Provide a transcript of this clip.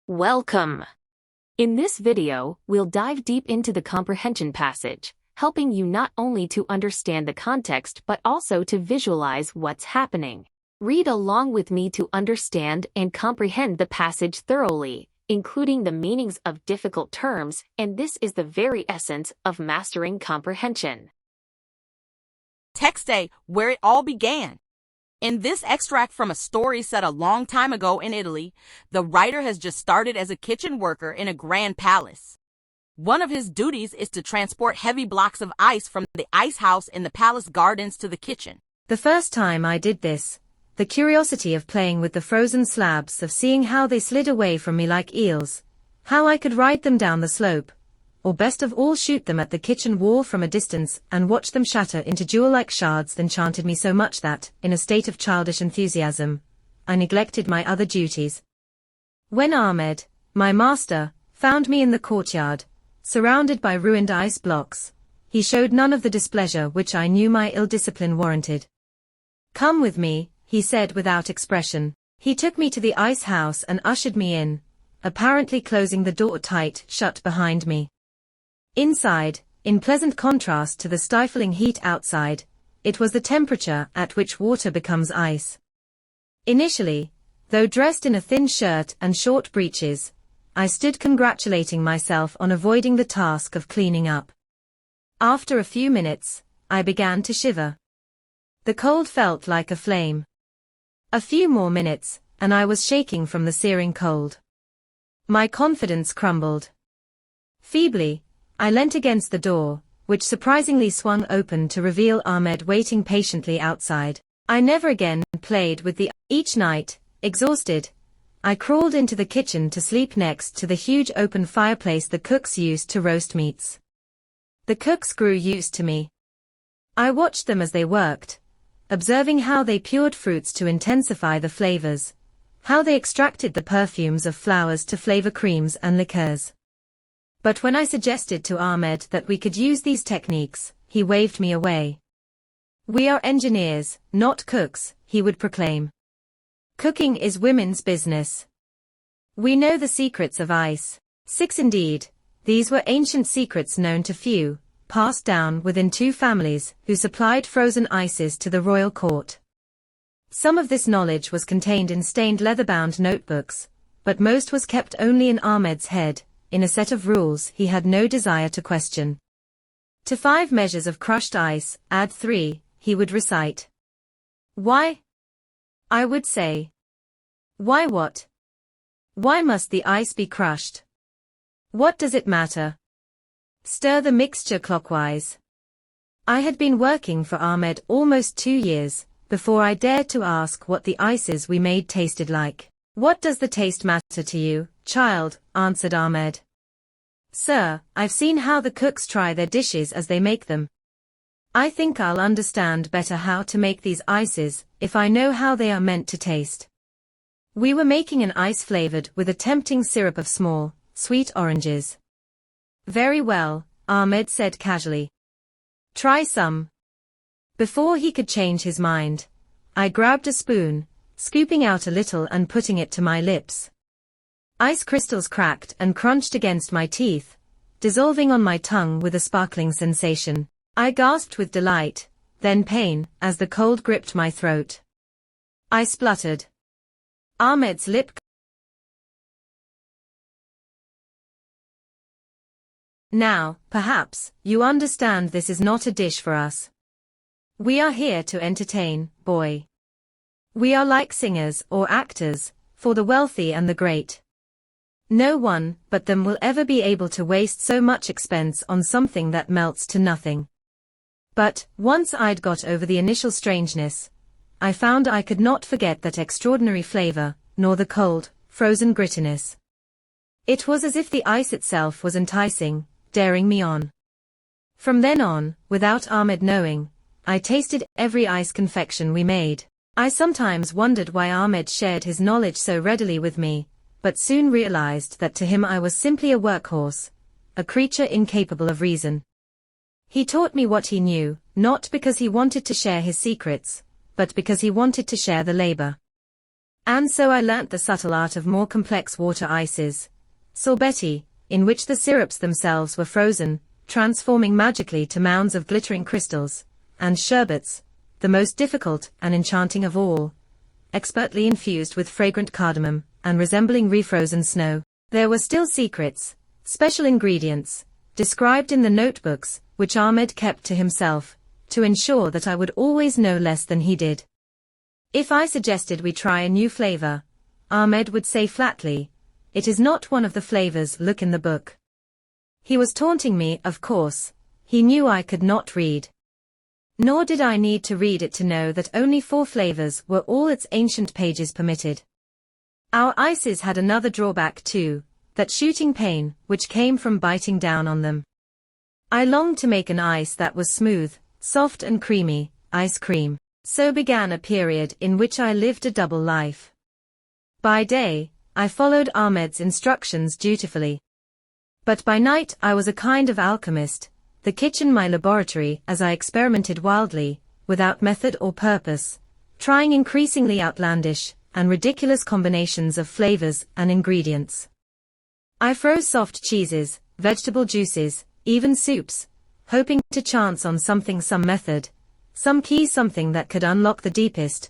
Welcome! In this video, we'll dive deep into the comprehension passage, helping you not only to understand the context but also to visualize what's happening. Read along with me to understand and comprehend the passage thoroughly, including the meanings of difficult terms, and this is the very essence of mastering comprehension. Text A, where it all began. In this extract from a story set a long time ago in Italy, the writer has just started as a kitchen worker in a grand palace. One of his duties is to transport heavy blocks of ice from the ice house in the palace gardens to the kitchen. The first time I did this, the curiosity of playing with the frozen slabs, of seeing how they slid away from me like eels, how I could ride them down the slope, or best of all shoot them at the kitchen wall from a distance and watch them shatter into jewel-like shards enchanted me so much that, in a state of childish enthusiasm, I neglected my other duties. When Ahmed, my master, found me in the courtyard, surrounded by ruined ice blocks, he showed none of the displeasure which I knew my ill discipline warranted. "Come with me," he said without expression. He took me to the ice house and ushered me in, apparently closing the door tight shut behind me. Inside, in pleasant contrast to the stifling heat outside, it was the temperature at which water becomes ice. Initially, though dressed in a thin shirt and short breeches, I stood congratulating myself on avoiding the task of cleaning up. After a few minutes, I began to shiver. The cold felt like a flame. A few more minutes, and I was shaking from the searing cold. My confidence crumbled. Feebly, I leant against the door, which surprisingly swung open to reveal Ahmed waiting patiently outside. I never again played with the Each night, exhausted, I crawled into the kitchen to sleep next to the huge open fireplace the cooks used to roast meats. The cooks grew used to me. I watched them as they worked, observing how they cured fruits to intensify the flavors, how they extracted the perfumes of flowers to flavor creams and liqueurs. But when I suggested to Ahmed that we could use these techniques, he waved me away. "We are engineers, not cooks," he would proclaim. "Cooking is women's business. We know the secrets of ice." 6 Indeed, these were ancient secrets known to few, passed down within 2 families who supplied frozen ices to the royal court. Some of this knowledge was contained in stained leather-bound notebooks, but most was kept only in Ahmed's head, in a set of rules he had no desire to question. To 5 measures of crushed ice, add 3, he would recite. "Why?" I would say. "Why what? Why must the ice be crushed? What does it matter? Stir the mixture clockwise." I had been working for Ahmed almost 2 years, before I dared to ask what the ices we made tasted like. "What does the taste matter to you, child?" answered Ahmed. "Sir, I've seen how the cooks try their dishes as they make them. I think I'll understand better how to make these ices, if I know how they are meant to taste." We were making an ice flavored with a tempting syrup of small, sweet oranges. "Very well," Ahmed said casually. "Try some." Before he could change his mind, I grabbed a spoon, scooping out a little and putting it to my lips. Ice crystals cracked and crunched against my teeth, dissolving on my tongue with a sparkling sensation. I gasped with delight, then pain, as the cold gripped my throat. I spluttered. Ahmed's lip. "Now, perhaps, you understand this is not a dish for us. We are here to entertain, boy. We are like singers or actors, for the wealthy and the great. No one but them will ever be able to waste so much expense on something that melts to nothing." But, once I'd got over the initial strangeness, I found I could not forget that extraordinary flavor, nor the cold, frozen grittiness. It was as if the ice itself was enticing, daring me on. From then on, without Ahmed knowing, I tasted every ice confection we made. I sometimes wondered why Ahmed shared his knowledge so readily with me, but soon realized that to him I was simply a workhorse, a creature incapable of reason. He taught me what he knew, not because he wanted to share his secrets, but because he wanted to share the labor. And so I learnt the subtle art of more complex water ices. Sorbetti, in which the syrups themselves were frozen, transforming magically to mounds of glittering crystals, and sherbets, the most difficult and enchanting of all, expertly infused with fragrant cardamom, and resembling refrozen snow. There were still secrets, special ingredients, described in the notebooks, which Ahmed kept to himself, to ensure that I would always know less than he did. If I suggested we try a new flavor, Ahmed would say flatly, "It is not one of the flavors look in the book." He was taunting me, of course. He knew I could not read. Nor did I need to read it to know that only 4 flavors were all its ancient pages permitted. Our ices had another drawback too, that shooting pain, which came from biting down on them. I longed to make an ice that was smooth, soft and creamy, ice cream. So began a period in which I lived a double life. By day, I followed Ahmed's instructions dutifully. But by night I was a kind of alchemist, the kitchen my laboratory as I experimented wildly, without method or purpose, trying increasingly outlandish and ridiculous combinations of flavors and ingredients. I froze soft cheeses, vegetable juices, even soups, hoping to chance on some method, some key, something that could unlock the deepest,